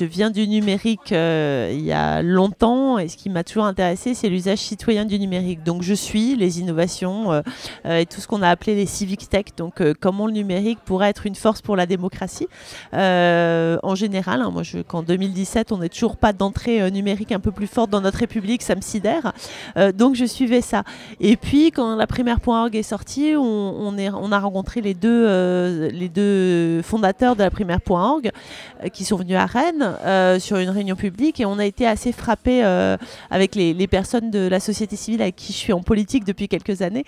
je viens du numérique il y a longtemps et ce qui m'a toujours intéressé, c'est l'usage citoyen du numérique. Donc je suis les innovations et tout ce qu'on a appelé les civic tech, donc comment le numérique pourrait être une force pour la démocratie. En général, hein, moi qu'en 2017, on n'est toujours pas d'entrée numérique un peu plus forte dans notre République, ça me sidère. Donc je suivais ça. Et puis quand la primaire.org est sortie, on a rencontré les deux fondateurs de la primaire.org qui sont venus à Rennes sur une réunion publique et on a été assez frappés avec les personnes de la société civile avec qui je suis en politique depuis quelques années,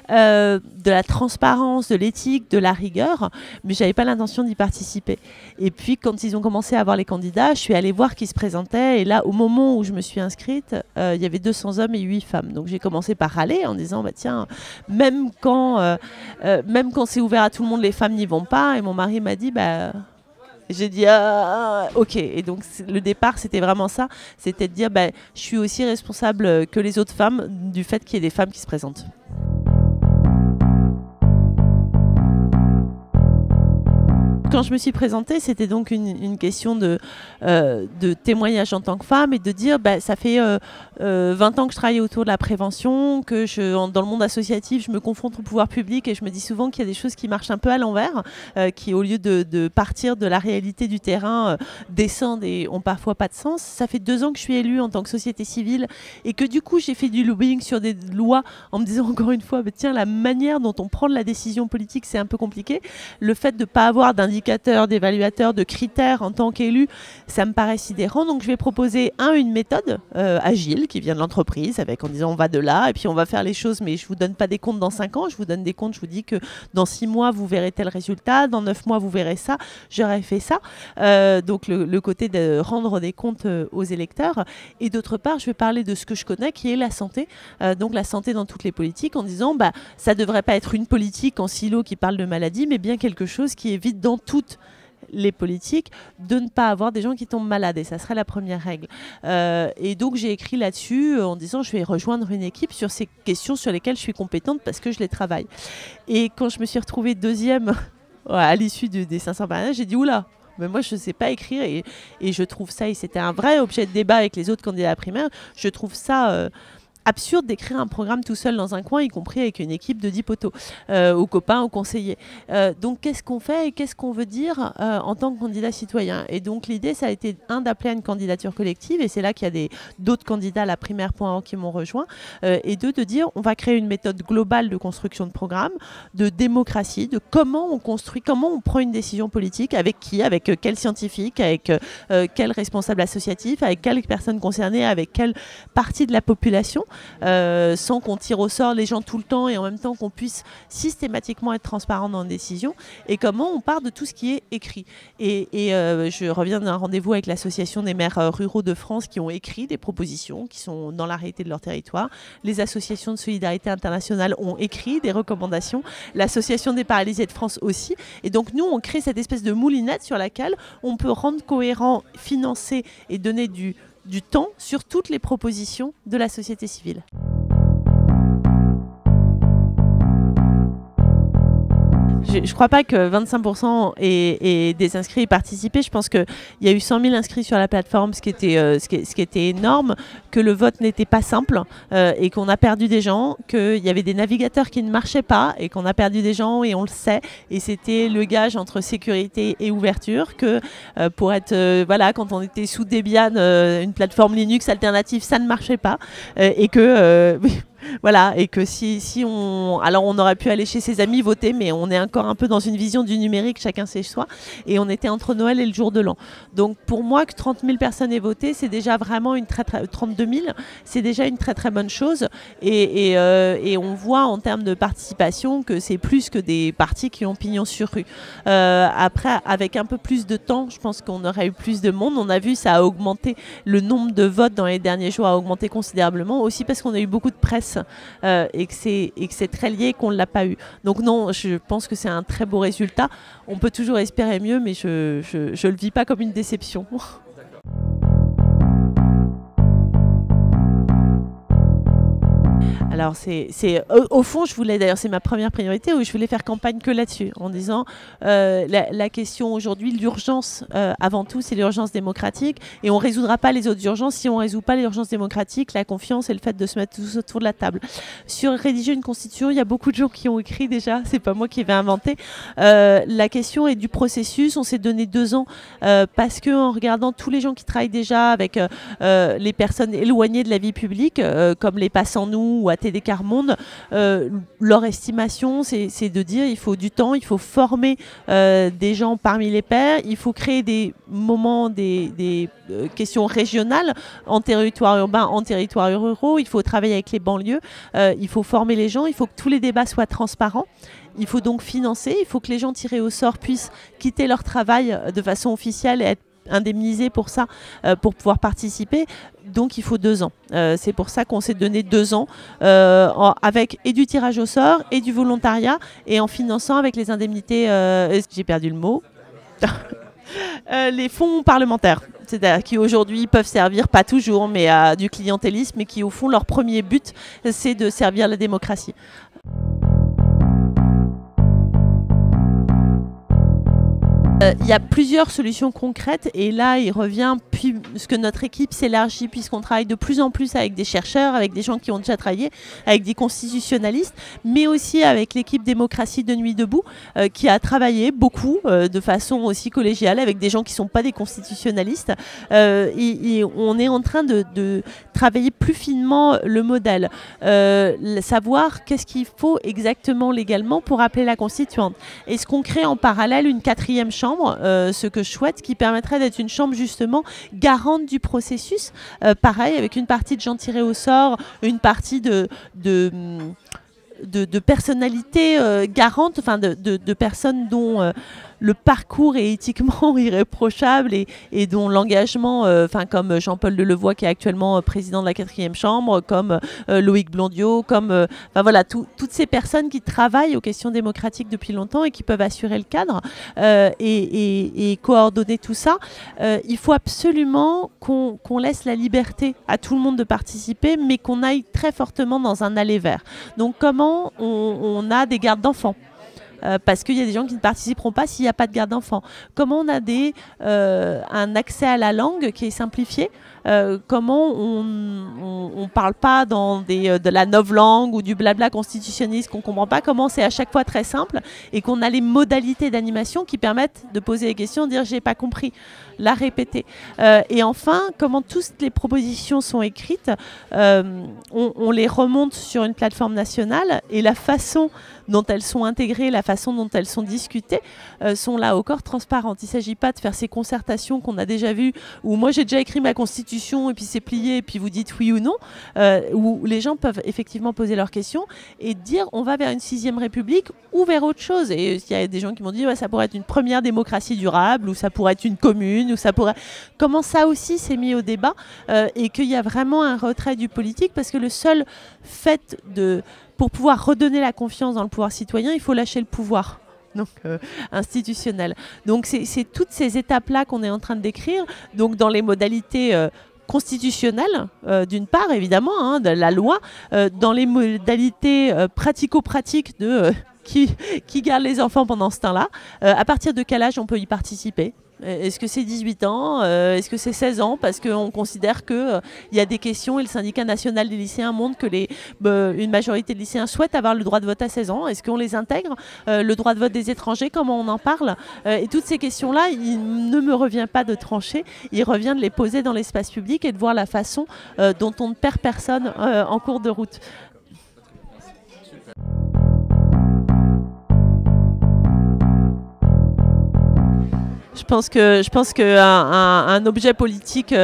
de la transparence, de l'éthique, de la rigueur, mais je n'avais pas l'intention d'y participer. Et puis quand ils ont commencé à voir les candidats, je suis allée voir qui se présentaient et là, au moment où je me suis inscrite, il y avait 200 hommes et 8 femmes. Donc j'ai commencé par râler en disant, bah, tiens, même quand c'est ouvert à tout le monde, les femmes n'y vont pas. Et mon mari m'a dit, bah... J'ai dit ok, et donc le départ c'était vraiment ça, c'était de dire bah, je suis aussi responsable que les autres femmes du fait qu'il y ait des femmes qui se présentent. Quand je me suis présentée, c'était donc une question de témoignage en tant que femme et de dire bah, ça fait 20 ans que je travaille autour de la prévention, que dans le monde associatif, je me confronte au pouvoir public et je me dis souvent qu'il y a des choses qui marchent un peu à l'envers, qui au lieu de partir de la réalité du terrain, descendent et ont parfois pas de sens. Ça fait 2 ans que je suis élue en tant que société civile et que du coup j'ai fait du lobbying sur des lois en me disant encore une fois, bah, tiens, la manière dont on prend de la décision politique, c'est un peu compliqué. Le fait de ne pas avoir d'indicateurs, d'évaluateurs, de critères en tant qu'élu, ça me paraît sidérant. Donc je vais proposer une méthode agile qui vient de l'entreprise en disant on va de là et puis on va faire les choses mais je ne vous donne pas des comptes dans 5 ans, je vous donne des comptes, je vous dis que dans 6 mois vous verrez tel résultat, dans 9 mois vous verrez ça, j'aurais fait ça. Donc le côté de rendre des comptes aux électeurs et d'autre part je vais parler de ce que je connais qui est la santé, donc la santé dans toutes les politiques en disant bah, ça ne devrait pas être une politique en silo qui parle de maladie mais bien quelque chose qui évite dans toutes les politiques de ne pas avoir des gens qui tombent malades et ça serait la première règle et donc j'ai écrit là-dessus en disant je vais rejoindre une équipe sur ces questions sur lesquelles je suis compétente parce que je les travaille et quand je me suis retrouvée deuxième à l'issue des 500 parrainages j'ai dit oula mais moi je ne sais pas écrire et je trouve ça et c'était un vrai objet de débat avec les autres candidats à la primaire, je trouve ça absurde d'écrire un programme tout seul dans un coin, y compris avec une équipe de 10 poteaux, aux copains, aux conseillers. Donc qu'est-ce qu'on fait et qu'est-ce qu'on veut dire en tant que candidat citoyen? Et donc l'idée, ça a été d'appeler à une candidature collective, et c'est là qu'il y a d'autres candidats à la primaire.org qui m'ont rejoint, et de dire on va créer une méthode globale de construction de programme, de démocratie, de comment on construit, comment on prend une décision politique, avec qui, avec quel scientifique, avec quel responsable associatif, avec quelle personne concernée, avec quelle partie de la population, sans qu'on tire au sort les gens tout le temps et en même temps qu'on puisse systématiquement être transparent dans les décisions et comment on part de tout ce qui est écrit. Et je reviens d'un rendez-vous avec l'association des maires ruraux de France qui ont écrit des propositions qui sont dans la réalité de leur territoire. Les associations de solidarité internationale ont écrit des recommandations. L'association des paralysés de France aussi. Et donc nous, on crée cette espèce de moulinette sur laquelle on peut rendre cohérent, financer et donner du temps sur toutes les propositions de la société civile. Je ne crois pas que 25% des inscrits aient participé. Je pense qu'il y a eu 100 000 inscrits sur la plateforme, ce qui était énorme, que le vote n'était pas simple et qu'on a perdu des gens, qu'il y avait des navigateurs qui ne marchaient pas et qu'on a perdu des gens et on le sait. Et c'était le gage entre sécurité et ouverture que pour être, voilà, quand on était sous Debian, une plateforme Linux alternative, ça ne marchait pas et que... Voilà, et que alors on aurait pu aller chez ses amis voter, mais on est encore un peu dans une vision du numérique, chacun chez soi, et on était entre Noël et le jour de l'an. Donc pour moi, que 30 000 personnes aient voté, c'est déjà vraiment 32 000, c'est déjà une très très bonne chose, et on voit en termes de participation que c'est plus que des partis qui ont pignon sur rue. Après, avec un peu plus de temps, je pense qu'on aurait eu plus de monde. On a vu, ça a augmenté, le nombre de votes dans les derniers jours a augmenté considérablement, aussi parce qu'on a eu beaucoup de presse et que c'est très lié et qu'on ne l'a pas eu. Donc non, je pense que c'est un très beau résultat. On peut toujours espérer mieux, mais je le vis pas comme une déception. Alors, au fond, je voulais, d'ailleurs, c'est ma première priorité, où je voulais faire campagne que là-dessus, en disant la question aujourd'hui, l'urgence, avant tout, c'est l'urgence démocratique, et on ne résoudra pas les autres urgences si on ne résout pas l'urgence démocratique, la confiance et le fait de se mettre tous autour de la table. Sur rédiger une constitution, il y a beaucoup de gens qui ont écrit déjà, c'est pas moi qui vais inventer. La question est du processus, on s'est donné 2 ans, parce qu'en regardant tous les gens qui travaillent déjà avec les personnes éloignées de la vie publique, comme les Passants Nous ou ATD Quart Monde, leur estimation, c'est de dire il faut du temps, il faut former des gens parmi les pairs, il faut créer des moments, des questions régionales en territoire urbain, en territoire ruraux, il faut travailler avec les banlieues, il faut former les gens, il faut que tous les débats soient transparents. Il faut donc financer, il faut que les gens tirés au sort puissent quitter leur travail de façon officielle et être indemnisés pour ça, pour pouvoir participer. Donc il faut 2 ans. C'est pour ça qu'on s'est donné 2 ans avec et du tirage au sort et du volontariat et en finançant avec les indemnités, j'ai perdu le mot, les fonds parlementaires. C'est-à-dire qui aujourd'hui peuvent servir, pas toujours, mais à du clientélisme, mais qui au fond leur premier but, c'est de servir la démocratie. Il y a plusieurs solutions concrètes et là il revient puisque notre équipe s'élargit, puisqu'on travaille de plus en plus avec des chercheurs, avec des gens qui ont déjà travaillé, avec des constitutionnalistes, mais aussi avec l'équipe démocratie de Nuit debout qui a travaillé beaucoup de façon aussi collégiale avec des gens qui ne sont pas des constitutionnalistes et on est en train de travailler plus finement le modèle, savoir qu'est-ce qu'il faut exactement légalement pour appeler la constituante. Est-ce qu'on crée en parallèle une 4e chambre, ce que je souhaite, qui permettrait d'être une chambre justement garante du processus, pareil avec une partie de gens tirés au sort, une partie de personnalités garantes, enfin de personnes dont le parcours est éthiquement irréprochable et dont l'engagement, comme Jean-Paul Delevoye qui est actuellement président de la 4e chambre, comme Loïc Blondiot, comme voilà, toutes ces personnes qui travaillent aux questions démocratiques depuis longtemps et qui peuvent assurer le cadre et coordonner tout ça. Il faut absolument qu'on laisse la liberté à tout le monde de participer, mais qu'on aille très fortement dans un aller vers. Donc comment on a des gardes d'enfants, parce qu'il y a des gens qui ne participeront pas s'il n'y a pas de garde d'enfants. Comment on a un accès à la langue qui est simplifié, comment on ne parle pas dans de la novlangue ou du blabla constitutionniste qu'on ne comprend pas, comment c'est à chaque fois très simple et qu'on a les modalités d'animation qui permettent de poser des questions, de dire j'ai pas compris, la répéter. Et enfin, comment toutes les propositions sont écrites, on les remonte sur une plateforme nationale et la façon dont elles sont intégrées, la façon dont elles sont discutées, sont là encore transparentes. Il ne s'agit pas de faire ces concertations qu'on a déjà vues, où moi j'ai déjà écrit ma constitution et puis c'est plié et puis vous dites oui ou non, où les gens peuvent effectivement poser leurs questions et dire on va vers une 6e République ou vers autre chose. Et il y a des gens qui m'ont dit ouais, ça pourrait être une première démocratie durable, ou ça pourrait être une commune, ou ça pourrait... Comment ça aussi s'est mis au débat et qu'il y a vraiment un retrait du politique, parce que le seul fait pour pouvoir redonner la confiance dans le pouvoir citoyen, il faut lâcher le pouvoir institutionnel. Donc c'est toutes ces étapes-là qu'on est en train de décrire, donc dans les modalités constitutionnelles, d'une part évidemment, de la loi, dans les modalités pratico-pratiques de qui garde les enfants pendant ce temps-là, à partir de quel âge on peut y participer. Est-ce que c'est 18 ans? Est-ce que c'est 16 ans? Parce qu'on considère qu'il y a des questions et le syndicat national des lycéens montre que une majorité de lycéens souhaitent avoir le droit de vote à 16 ans. Est-ce qu'on les intègre? Le droit de vote des étrangers, comment on en parle? Et toutes ces questions-là, il ne me revient pas de trancher. Il revient de les poser dans l'espace public et de voir la façon dont on ne perd personne en cours de route. Je pense qu'un objet politique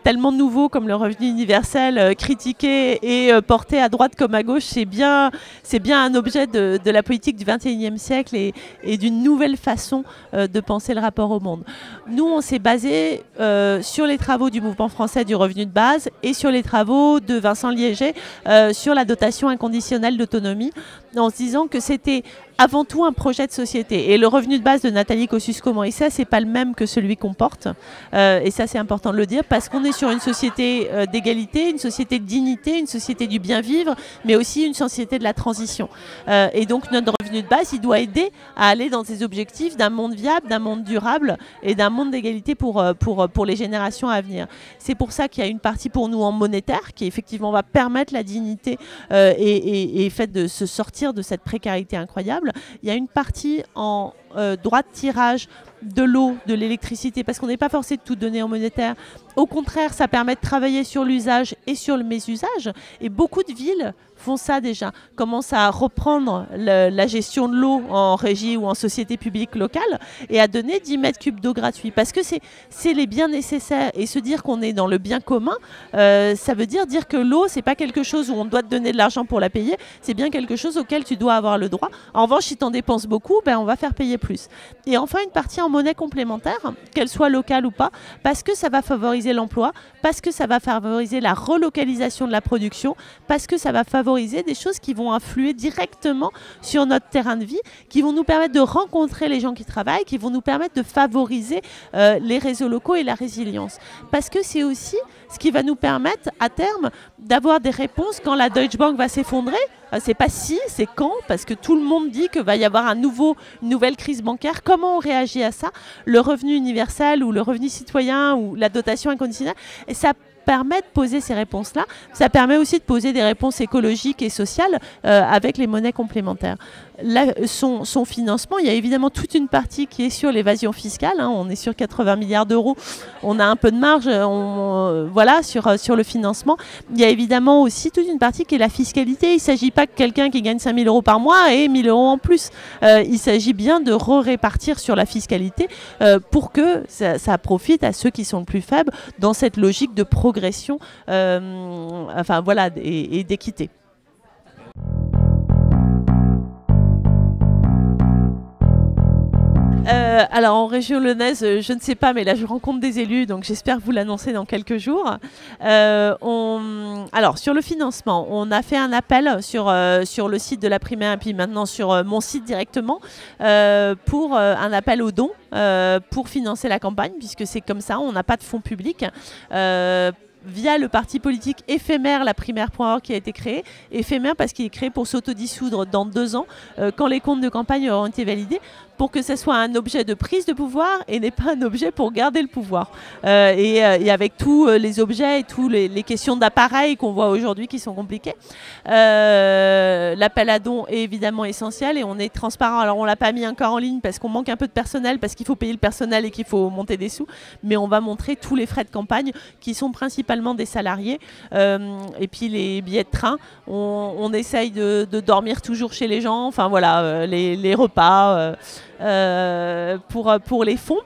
tellement nouveau comme le revenu universel, critiqué et porté à droite comme à gauche, c'est bien un objet de la politique du XXIe siècle et d'une nouvelle façon de penser le rapport au monde. Nous, on s'est basé sur les travaux du Mouvement français du revenu de base et sur les travaux de Vincent Liéger sur la dotation inconditionnelle d'autonomie. en se disant que c'était avant tout un projet de société. Et le revenu de base de Nathalie Kosciusko-Morizet, c'est pas le même que celui qu'on porte. Et ça, c'est important de le dire, parce qu'on est sur une société d'égalité, une société de dignité, une société du bien vivre, mais aussi une société de la transition. Et donc, notre revenu de base, il doit aider à aller dans ces objectifs d'un monde viable, d'un monde durable et d'un monde d'égalité pour les générations à venir. C'est pour ça qu'il y a une partie pour nous en monétaire, qui effectivement va permettre la dignité et fait de se sortir de cette précarité incroyable. Il y a une partie en droit de tirage de l'eau, de l'électricité, parce qu'on n'est pas forcé de tout donner en monétaire. Au contraire, ça permet de travailler sur l'usage et sur le mésusage. Et beaucoup de villes font ça déjà, commencent à reprendre la gestion de l'eau en régie ou en société publique locale et à donner 10 mètres cubes d'eau gratuits. Parce que c'est les biens nécessaires. Et se dire qu'on est dans le bien commun, ça veut dire que l'eau, c'est pas quelque chose où on doit te donner de l'argent pour la payer, c'est bien quelque chose auquel tu dois avoir le droit. En revanche, si tu en dépenses beaucoup, ben, on va faire payer plus. Et enfin, une partie en monnaie complémentaire, qu'elle soit locale ou pas, parce que ça va favoriser l'emploi, parce que ça va favoriser la relocalisation de la production, parce que ça va favoriser des choses qui vont influer directement sur notre terrain de vie, qui vont nous permettre de rencontrer les gens qui travaillent, qui vont nous permettre de favoriser les réseaux locaux et la résilience. Parce que c'est aussi ce qui va nous permettre à terme d'avoir des réponses quand la Deutsche Bank va s'effondrer. C'est pas si, c'est quand, parce que tout le monde dit qu'il va y avoir une nouvelle crise bancaire. Comment on réagit à ça? Le revenu universel ou le revenu citoyen ou la dotation inconditionnelle, et ça permet de poser ces réponses-là. Ça permet aussi de poser des réponses écologiques et sociales avec les monnaies complémentaires. Là, son financement, il y a évidemment toute une partie qui est sur l'évasion fiscale. Hein, on est sur 80 milliards d'euros. On a un peu de marge voilà, sur le financement. Il y a évidemment aussi toute une partie qui est la fiscalité. Il ne s'agit pas que quelqu'un qui gagne 5 000 euros par mois ait 1 000 euros en plus. Il s'agit bien de répartir sur la fiscalité pour que ça profite à ceux qui sont le plus faibles dans cette logique de progression enfin, voilà, et d'équité. Alors en région lyonnaise, je ne sais pas, mais là je rencontre des élus, donc j'espère vous l'annoncer dans quelques jours. Alors sur le financement, on a fait un appel sur le site de la primaire et puis maintenant sur mon site directement pour un appel aux dons pour financer la campagne, puisque c'est comme ça, on n'a pas de fonds publics. Via le parti politique éphémère, la primaire.org qui a été créé. Éphémère parce qu'il est créé pour s'autodissoudre dans 2 ans, quand les comptes de campagne auront été validés, pour que ce soit un objet de prise de pouvoir et n'est pas un objet pour garder le pouvoir. Et avec tous les objets et toutes les questions d'appareil qu'on voit aujourd'hui qui sont compliquées. L'appel à dons est évidemment essentiel et on est transparent. Alors on ne l'a pas mis encore en ligne parce qu'on manque un peu de personnel, parce qu'il faut payer le personnel et qu'il faut monter des sous, mais on va montrer tous les frais de campagne qui sont principalement des salariés et puis les billets de train. On essaye de dormir toujours chez les gens, enfin voilà, les repas pour les fonds.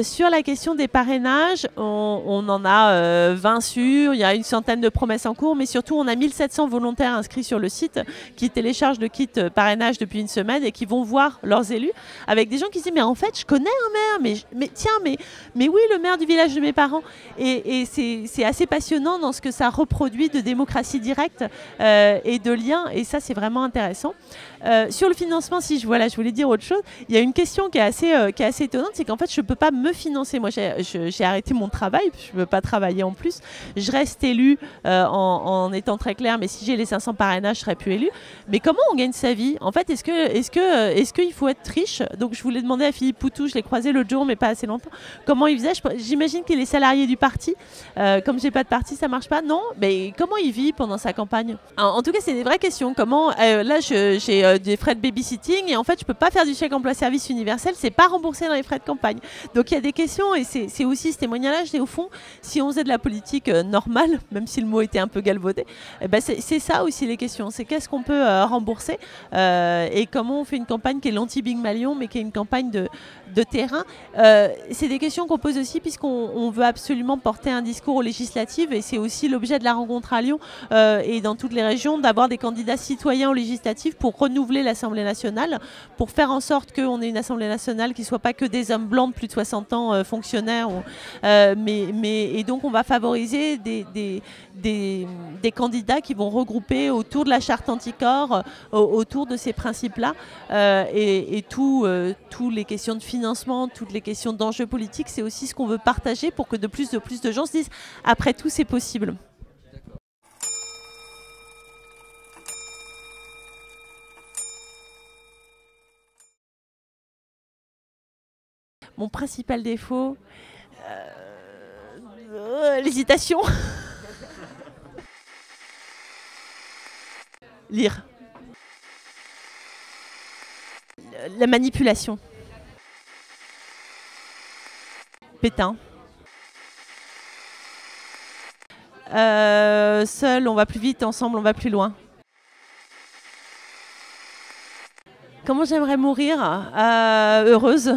Sur la question des parrainages, on en a 20 sûrs, il y a une centaine de promesses en cours, mais surtout on a 1700 volontaires inscrits sur le site qui téléchargent le kit parrainage depuis une semaine et qui vont voir leurs élus avec des gens qui se disent mais en fait je connais un maire, mais tiens, mais oui, le maire du village de mes parents. Et c'est assez passionnant dans ce que ça reproduit de démocratie directe et de liens, et ça c'est vraiment intéressant. Sur le financement, si je voulais dire autre chose, il y a une question qui est assez étonnante, c'est qu'en fait je ne peux pas me financer. Moi j'ai arrêté mon travail, je ne veux pas travailler en plus. Je reste élue en étant très claire, mais si j'ai les 500 parrainages, je ne serai plus élue. Mais comment on gagne sa vie? En fait, est-ce qu'il faut être riche? Donc je voulais demander à Philippe Poutou, je l'ai croisé l'autre jour, mais pas assez longtemps, comment il faisait. J'imagine qu'il est salarié du parti. Comme j'ai pas de parti, ça marche pas. Non, mais comment il vit pendant sa campagne? En tout cas, c'est des vraies questions. Comment là, j'ai des frais de babysitting et en fait, je peux pas faire du chèque emploi service universel, c'est pas remboursé dans les frais de campagne. Donc il y a des questions et c'est aussi ce témoignage. Et au fond, si on faisait de la politique normale, même si le mot était un peu galvaudé, eh ben c'est ça aussi les questions. C'est qu'est-ce qu'on peut rembourser et comment on fait une campagne qui est l'anti-Big Malion, mais qui est une campagne de terrain. C'est des questions qu'on pose aussi puisqu'on veut absolument porter un discours aux législatives et c'est aussi l'objet de la rencontre à Lyon et dans toutes les régions d'avoir des candidats citoyens aux législatives pour renouveler l'Assemblée nationale, pour faire en sorte qu'on ait une Assemblée nationale qui ne soit pas que des hommes blancs de plus de 60 ans fonctionnaires. Et donc on va favoriser des candidats qui vont regrouper autour de la charte anticorps, autour de ces principes-là. Et tous les questions de financement, toutes les questions d'enjeux politiques, c'est aussi ce qu'on veut partager pour que de plus de gens se disent « après tout, c'est possible ». Mon principal défaut, l'hésitation. Lire. La manipulation. Pétain. Seul, on va plus vite, ensemble, on va plus loin. Comment j'aimerais mourir heureuse.